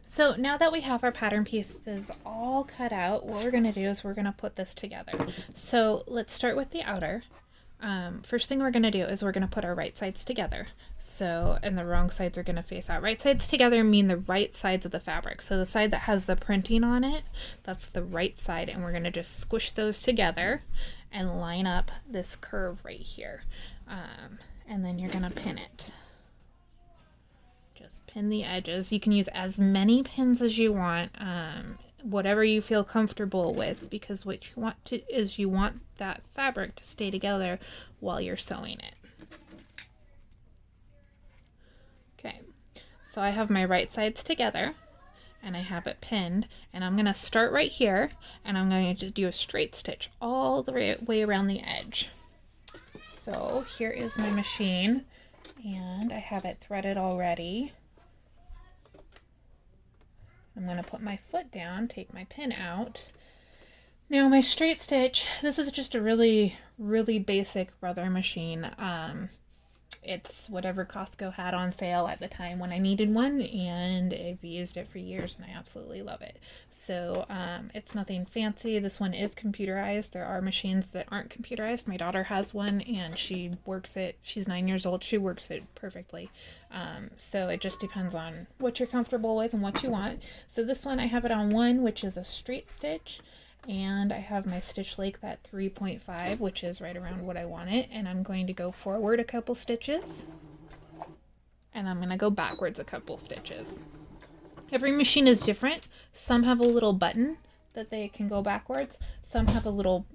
So now that we have our pattern pieces all cut out, what we're going to do is we're going to put this together. So let's start with the outer. First thing we're going to do is we're going to put our right sides together. So, and the wrong sides are going to face out. Right sides together mean the right sides of the fabric. So the side that has the printing on it, that's the right side. And we're going to just squish those together and line up this curve right here. And then you're going to pin it. Just pin the edges. You can use as many pins as you want, whatever you feel comfortable with, because what you want to is you want that fabric to stay together while you're sewing it. Okay, so I have my right sides together and I have it pinned, and I'm going to start right here and I'm going to do a straight stitch all the way around the edge. So here is my machine and I have it threaded already. I'm going to put my foot down, take my pin out. Now my straight stitch, this is just a really, really basic brother machine. It's whatever Costco had on sale at the time when I needed one, and I've used it for years and I absolutely love it. So it's nothing fancy. This one is computerized. There are machines that aren't computerized. My daughter has one and she works it. She's 9 years old. She works it perfectly. So it just depends on what you're comfortable with and what you want. So this one I have it on 1, which is a straight stitch. And I have my stitch length at 3.5, which is right around what I want it. And I'm going to go forward a couple stitches. And I'm going to go backwards a couple stitches. Every machine is different. Some have a little button that they can go backwards. Some have a little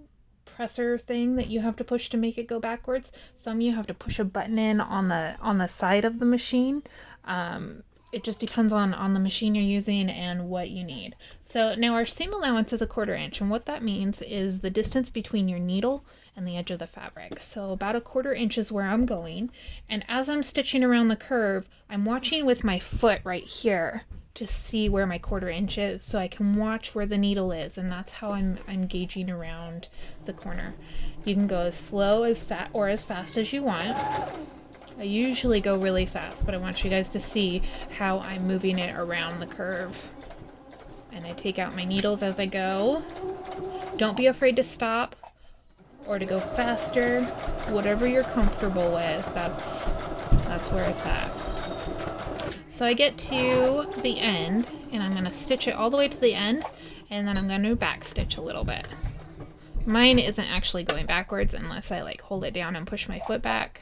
presser thing that you have to push to make it go backwards. Some you have to push a button in on the side of the machine. It just depends on the machine you're using and what you need. So now our seam allowance is 1/4 inch, and what that means is the distance between your needle and the edge of the fabric. So about 1/4 inch is where I'm going, and as I'm stitching around the curve, I'm watching with my foot right here to see where my 1/4 inch is, so I can watch where the needle is, and that's how I'm gauging around the corner. You can go as slow as or as fast as you want. I usually go really fast, but I want you guys to see how I'm moving it around the curve. And I take out my needles as I go. Don't be afraid to stop or to go faster. Whatever you're comfortable with, that's where it's at. So I get to the end, and I'm going to stitch it all the way to the end, and then I'm going to back stitch a little bit. Mine isn't actually going backwards unless I like hold it down and push my foot back.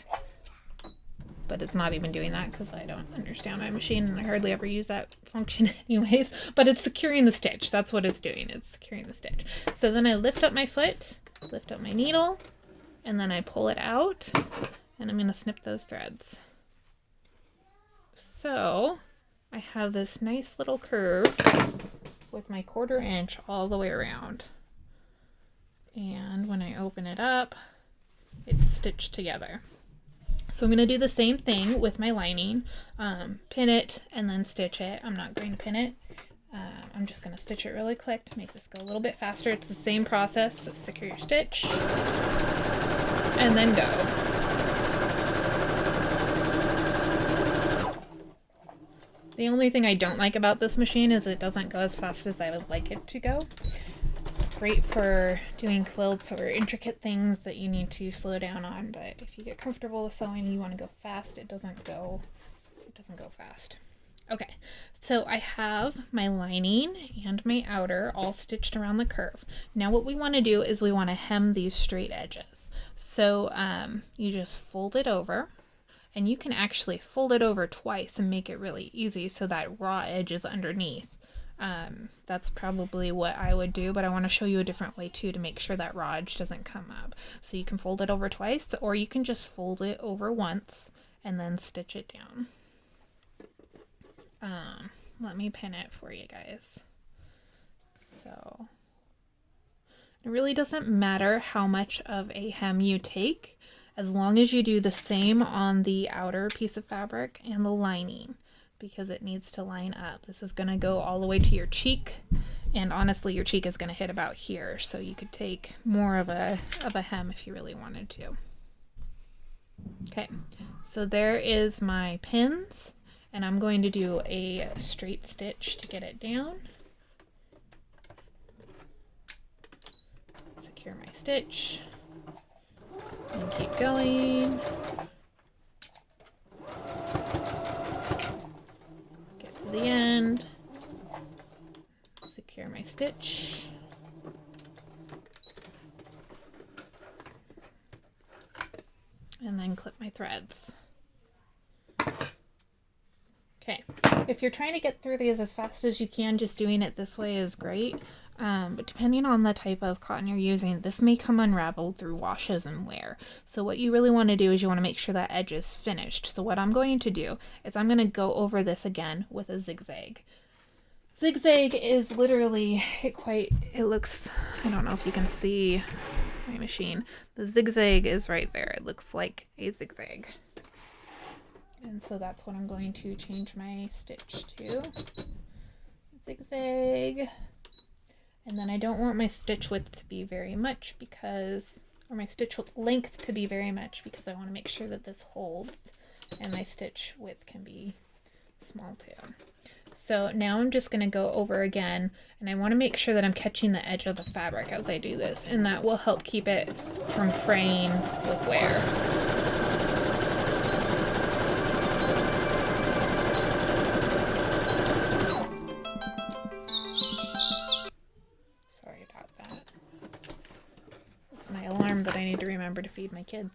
But it's not even doing that because I don't understand my machine and I hardly ever use that function anyways. But it's securing the stitch. That's what it's doing. It's securing the stitch. So then I lift up my foot, lift up my needle, and then I pull it out, and I'm going to snip those threads. So I have this nice little curve with my 1/4 inch all the way around. And when I open it up, it's stitched together. So I'm going to do the same thing with my lining, pin it and then stitch it. I'm not going to pin it. I'm just going to stitch it really quick to make this go a little bit faster. It's the same process. So secure your stitch and then go. The only thing I don't like about this machine is it doesn't go as fast as I would like it to go. Great for doing quilts or intricate things that you need to slow down on, but if you get comfortable with sewing and you want to go fast, it doesn't go fast. Okay, so I have my lining and my outer all stitched around the curve. Now what we want to do is we want to hem these straight edges. So you just fold it over, and you can actually fold it over twice and make it really easy so that raw edge is underneath. That's probably what I would do, but I want to show you a different way too to make sure that raw edge doesn't come up. So you can fold it over twice, or you can just fold it over once and then stitch it down. Let me pin it for you guys. So it really doesn't matter how much of a hem you take, as long as you do the same on the outer piece of fabric and the lining, because it needs to line up. This is going to go all the way to your cheek, and honestly your cheek is going to hit about here, so you could take more of a hem if you really wanted to. Okay, so there is my pins and I'm going to do a straight stitch to get it down. Secure my stitch and keep going. Get to the end, secure my stitch. And then clip my threads. Okay, if you're trying to get through these as fast as you can, just doing it this way is great. But depending on the type of cotton you're using, this may come unraveled through washes and wear. So what you really want to do is you want to make sure that edge is finished. So what I'm going to do is I'm going to go over this again with a zigzag. Zigzag is literally, it looks, I don't know if you can see my machine. The zigzag is right there. It looks like a zigzag. And so that's what I'm going to change my stitch to. Zigzag. And then I don't want my stitch width to be very much or my stitch length to be very much, because I want to make sure that this holds and my stitch width can be small too. So now I'm just going to go over again, and I want to make sure that I'm catching the edge of the fabric as I do this, and that will help keep it from fraying with wear. Sorry about that. It's my alarm that I need to remember to feed my kids,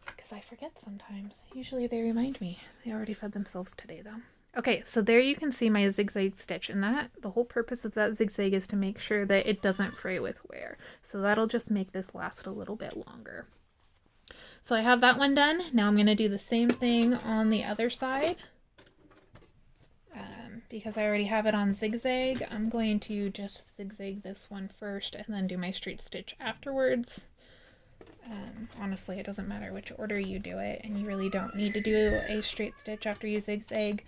because I forget sometimes. Usually they remind me. They already fed themselves today though. Okay, so there you can see my zigzag stitch, and the whole purpose of that zigzag is to make sure that it doesn't fray with wear. So that'll just make this last a little bit longer. So I have that one done. Now I'm going to do the same thing on the other side. Because I already have it on zigzag, I'm going to just zigzag this one first and then do my straight stitch afterwards. Honestly, it doesn't matter which order you do it, and you really don't need to do a straight stitch after you zigzag,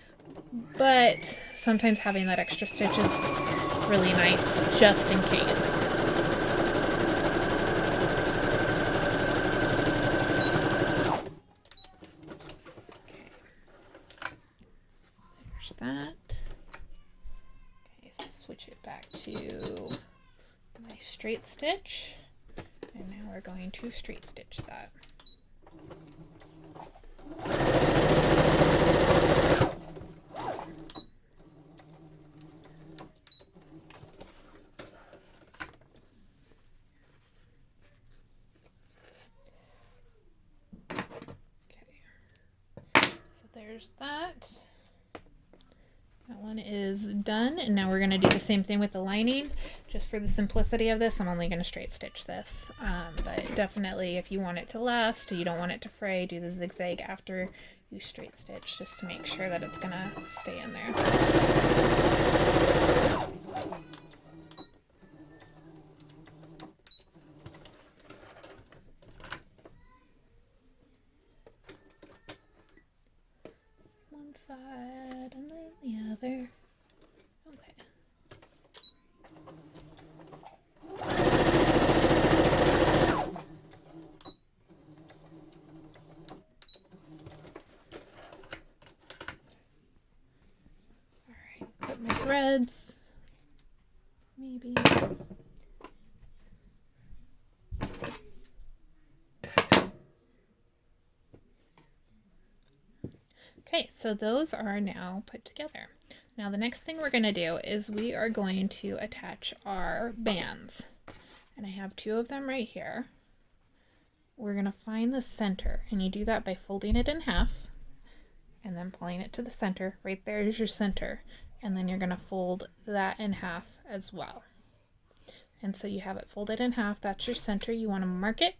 but sometimes having that extra stitch is really nice just in case. Okay, there's that. Okay, switch it back to my straight stitch. And now we're going to straight stitch that. Okay, so there's that. That one is done, and now we're going to do the same thing with the lining. Just for the simplicity of this, I'm only going to straight stitch this, but definitely if you want it to last, you don't want it to fray, do the zigzag after you straight stitch, just to make sure that it's going to stay in there. One side and then the other. Okay. Alright, put my threads. Maybe. Okay, so those are now put together. Now the next thing we're going to do is we are going to attach our bands. And I have two of them right here. We're going to find the center, and you do that by folding it in half and then pulling it to the center. Right there is your center, and then you're going to fold that in half as well. And so you have it folded in half. That's your center. You want to mark it.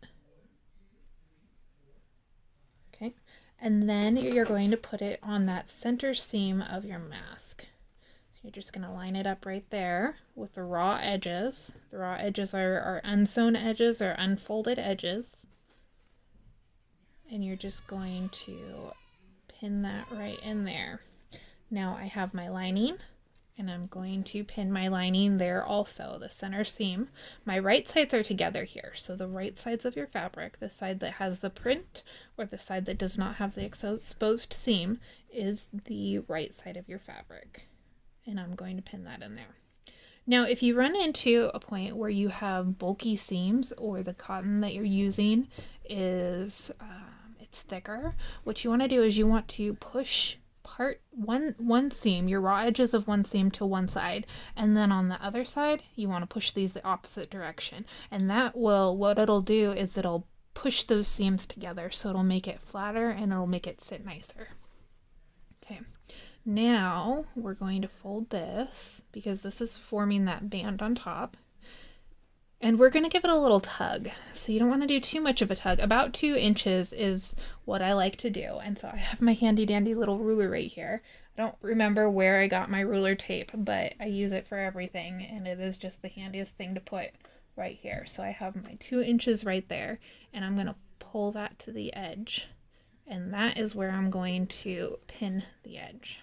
Okay. And then you're going to put it on that center seam of your mask. So you're just going to line it up right there with the raw edges. The raw edges are unsewn edges or unfolded edges. And you're just going to pin that right in there. Now I have my lining, and I'm going to pin my lining there also, the center seam. My right sides are together here, so the right sides of your fabric, the side that has the print or the side that does not have the exposed seam, is the right side of your fabric. And I'm going to pin that in there. Now, if you run into a point where you have bulky seams or the cotton that you're using is it's thicker, what you want to do is you want to push one seam, your raw edges of one seam to one side, and then on the other side you want to push these the opposite direction, and what it'll do is it'll push those seams together, so it'll make it flatter and it'll make it sit nicer. Okay, now we're going to fold this because this is forming that band on top. And we're going to give it a little tug. So you don't want to do too much of a tug. About 2 inches is what I like to do. And so I have my handy dandy little ruler right here. I don't remember where I got my ruler tape, but I use it for everything. And it is just the handiest thing to put right here. So I have my 2 inches right there. And I'm going to pull that to the edge. And that is where I'm going to pin the edge.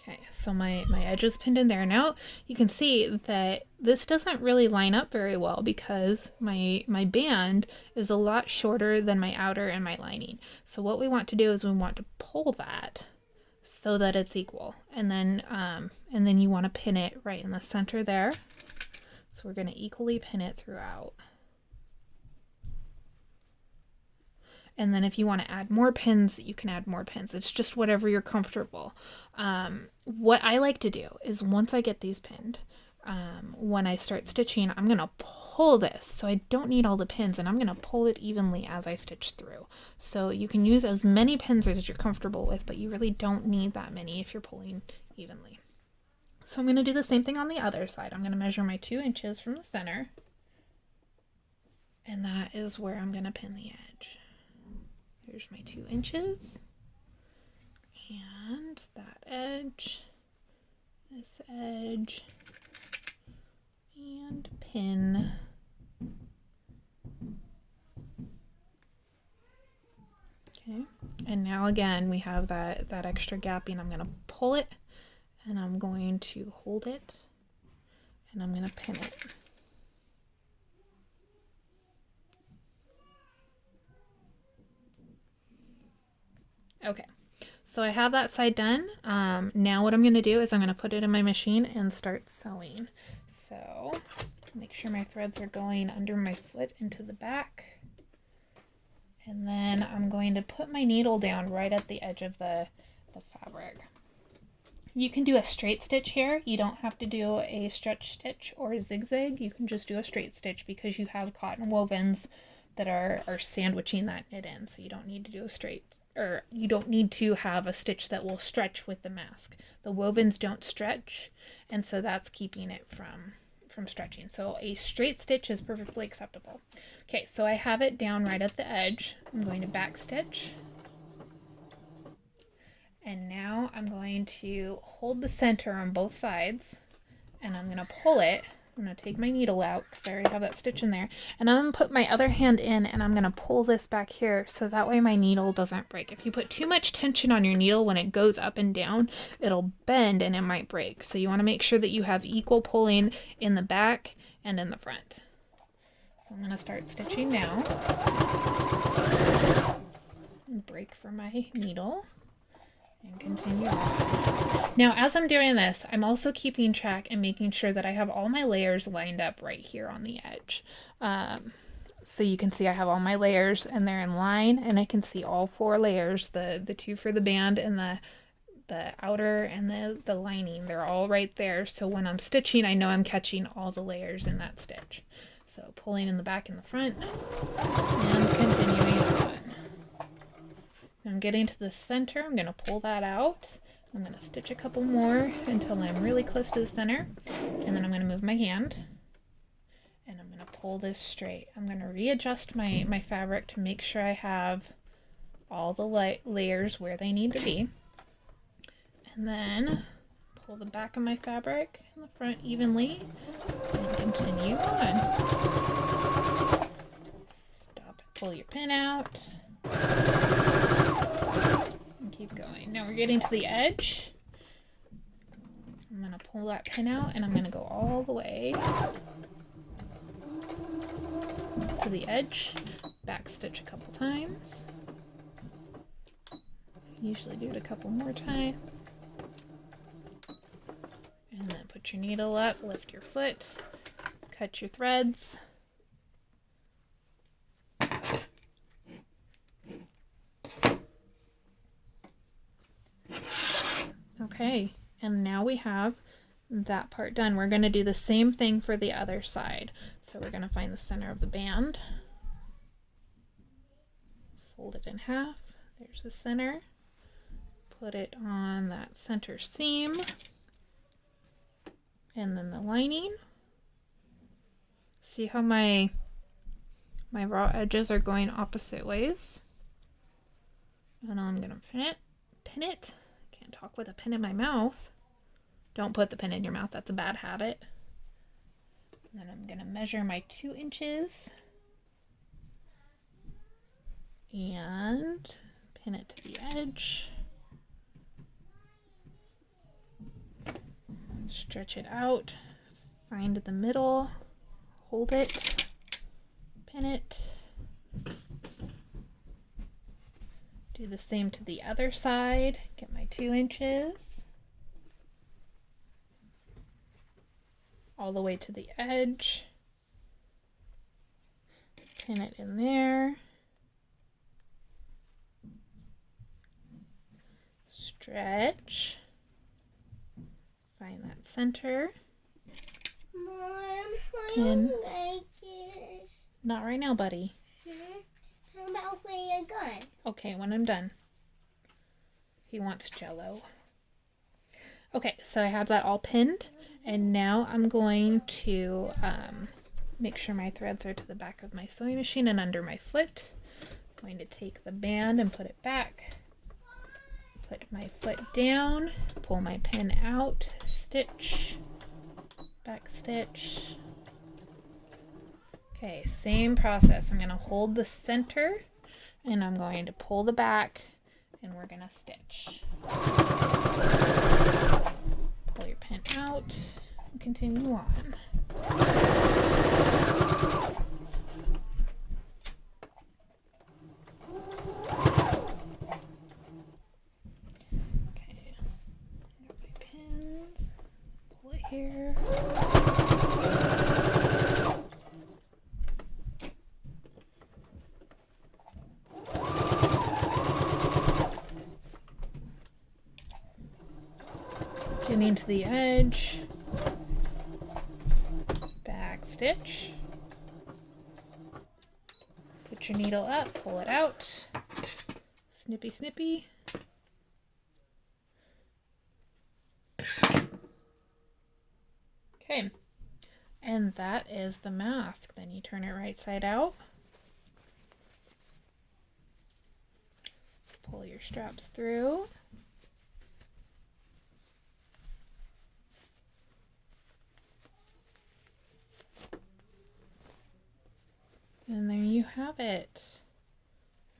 Okay, so my edge is pinned in there. Now you can see that this doesn't really line up very well because my band is a lot shorter than my outer and my lining. So what we want to do is we want to pull that so that it's equal. And then you want to pin it right in the center there. So we're going to equally pin it throughout. And then if you want to add more pins, you can add more pins. It's just whatever you're comfortable. What I like to do is once I get these pinned, when I start stitching, I'm going to pull this. So I don't need all the pins, and I'm going to pull it evenly as I stitch through. So you can use as many pins as you're comfortable with, but you really don't need that many if you're pulling evenly. So I'm going to do the same thing on the other side. I'm going to measure my 2 inches from the center, and that is where I'm going to pin the edge. Here's my 2 inches, and that edge, this edge, and pin. Okay, and now again we have that extra gapping. I'm going to pull it, and I'm going to hold it, and I'm going to pin it. Okay, so I have that side done. Now what I'm going to do is I'm going to put it in my machine and start sewing. So make sure my threads are going under my foot into the back. And then I'm going to put my needle down right at the edge of the fabric. You can do a straight stitch here. You don't have to do a stretch stitch or a zigzag. You can just do a straight stitch because you have cotton wovens that are sandwiching that knit in, so you don't need to do a straight, or you don't need to have a stitch that will stretch with the mask. The wovens don't stretch, and so that's keeping it from stretching. So a straight stitch is perfectly acceptable. Okay, so I have it down right at the edge. I'm going to back stitch, and now I'm going to hold the center on both sides, and I'm going to pull it. I'm going to take my needle out because I already have that stitch in there, and I'm going to put my other hand in, and I'm going to pull this back here so that way my needle doesn't break. If you put too much tension on your needle when it goes up and down, it'll bend and it might break. So you want to make sure that you have equal pulling in the back and in the front. So I'm going to start stitching now. Break for my needle. And continue on. Now, as I'm doing this, I'm also keeping track and making sure that I have all my layers lined up right here on the edge. So you can see I have all my layers and they're in line, and I can see all 4 layers, the 2 for the band and the outer and the lining. They're all right there. So when I'm stitching, I know I'm catching all the layers in that stitch. So pulling in the back and the front and continuing on. I'm getting to the center. I'm going to pull that out. I'm going to stitch a couple more until I'm really close to the center, and then I'm going to move my hand and I'm going to pull this straight. I'm going to readjust my fabric to make sure I have all the layers where they need to be, and then pull the back of my fabric and the front evenly and continue on. Stop, pull your pin out. And keep going. Now we're getting to the edge. I'm going to pull that pin out, and I'm going to go all the way to to the edge, back stitch a couple times. Usually do it a couple more times. And then put your needle up, lift your foot, cut your threads. Okay, and now we have that part done. We're going to do the same thing for the other side. So we're going to find the center of the band, fold it in half, there's the center, put it on that center seam, and then the lining. See how my raw edges are going opposite ways? And now I'm going to pin it. Can't talk with a pin in my mouth. Don't put the pin in your mouth, that's a bad habit. And then I'm going to measure my 2 inches and pin it to the edge. Stretch it out, find the middle, hold it, pin it. Do the same to the other side, get my 2 inches. All the way to the edge, pin it in there, stretch, find that center, Mom, pin. like this. Not right now, buddy. How about when you're done? Okay, when I'm done. He wants Jell-O. Okay, so I have that all pinned, and now I'm going to make sure my threads are to the back of my sewing machine and under my foot. I'm going to take the band and put it back, put my foot down, pull my pin out, stitch, back stitch. Okay, same process. I'm going to hold the center and I'm going to pull the back and we're going to stitch. Pull your pin out and continue on. Okay, got my pins, pull it here. Getting to the edge, back stitch, put your needle up, pull it out, snippy snippy. Okay, and that is the mask. Then you turn it right side out, pull your straps through. And there you have it.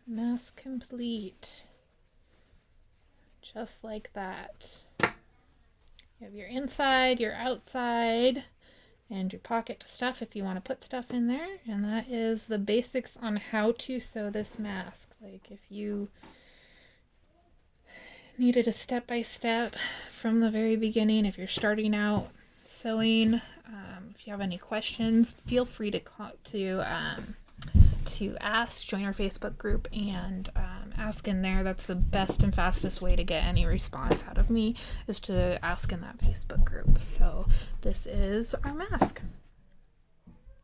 Mask complete. Just like that. You have your inside, your outside, and your pocket to stuff if you want to put stuff in there. And that is the basics on how to sew this mask. Like if you needed a step-by-step from the very beginning, if you're starting out sewing, if you have any questions, feel free to ask, join our Facebook group and ask in there. That's the best and fastest way to get any response out of me, is to ask in that Facebook group. So this is our mask.